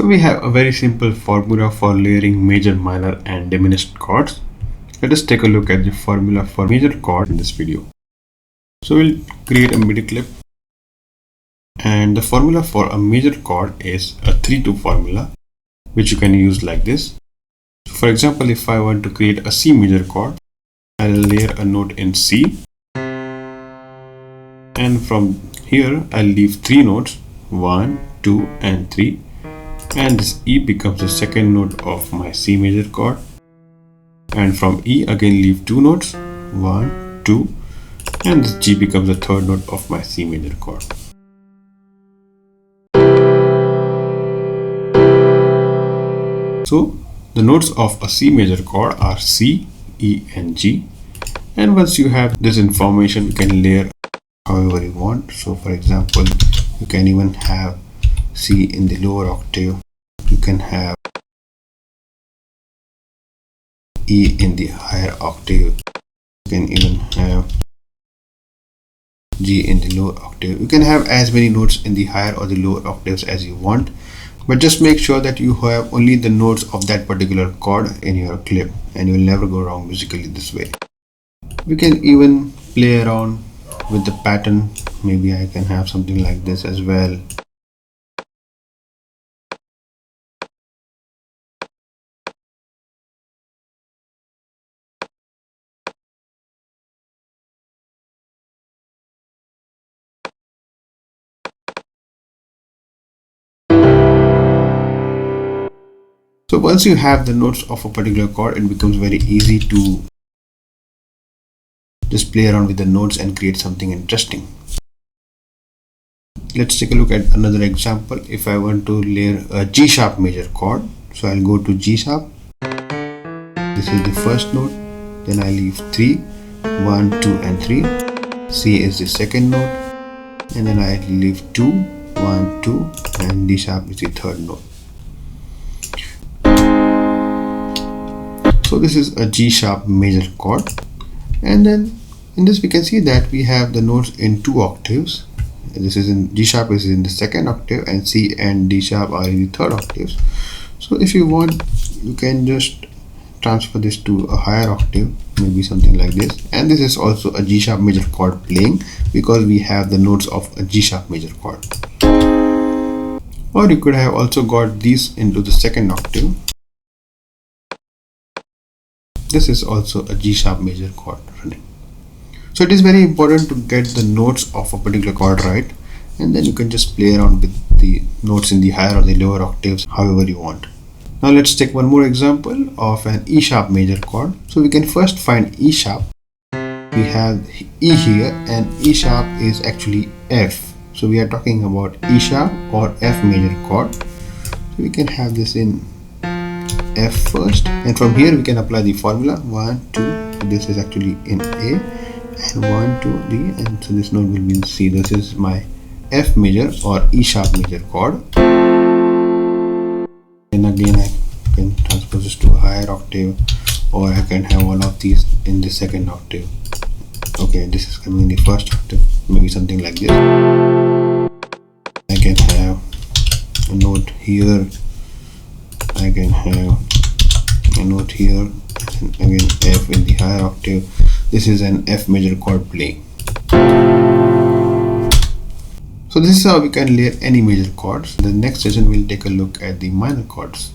So we have a very simple formula for layering major, minor and diminished chords. Let us take a look at the formula for major chord in this video. So we'll create a MIDI clip, and the formula for a major chord is a 3-2 formula, which you can use like this. So for example, if I want to create a C major chord, I'll layer a note in C, and from here I'll leave 3 notes, 1, 2 and 3, and this E becomes the second note of my C major chord, and from E again leave 2 notes, 1, 2, and this G becomes the third note of my C major chord. So the notes of a C major chord are C, E and G, and once you have this information, you can layer however you want. So for example, you can even have C in the lower octave, you can have E in the higher octave, you can even have G in the lower octave. You can have as many notes in the higher or the lower octaves as you want, but just make sure that you have only the notes of that particular chord in your clip, and you will never go wrong musically this way. We can even play around with the pattern. Maybe I can have something like this as well. So once you have the notes of a particular chord, it becomes very easy to just play around with the notes and create something interesting. Let's take a look at another example. If I want to layer a G sharp major chord, so I'll go to G sharp. This is the first note, then I leave 3, 1, 2 and 3. C is the second note, and then I leave 2, 1, 2, and D sharp is the third note. So this is a G sharp major chord, and then in this we can see that we have the notes in 2 octaves. This is in G sharp is in the second octave, and C and D sharp are in the third octaves. So if you want, you can just transfer this to a higher octave, maybe something like this, and this is also a G sharp major chord playing because we have the notes of a G sharp major chord. Or you could have also got these into the second octave. This is also a G sharp major chord running. So it is very important to get the notes of a particular chord right, and then you can just play around with the notes in the higher or the lower octaves however you want. Now let's take one more example of an E sharp major chord. So we can first find E sharp. We have E here, and E sharp is actually F. So we are talking about E sharp or F major chord. So we can have this in F first, and from here we can apply the formula 1, 2. This is actually in A, and 1, 2, D, and so this note will be in C. This is my F major or E sharp major chord. And again I can transpose this to a higher octave, or I can have one of these in the second octave. Okay, this is coming in the first octave, maybe something like this. I can have a note here, I can have a note here, and again F in the higher octave. This is an F major chord playing. So this is how we can layer any major chords. In the next session we'll take a look at the minor chords.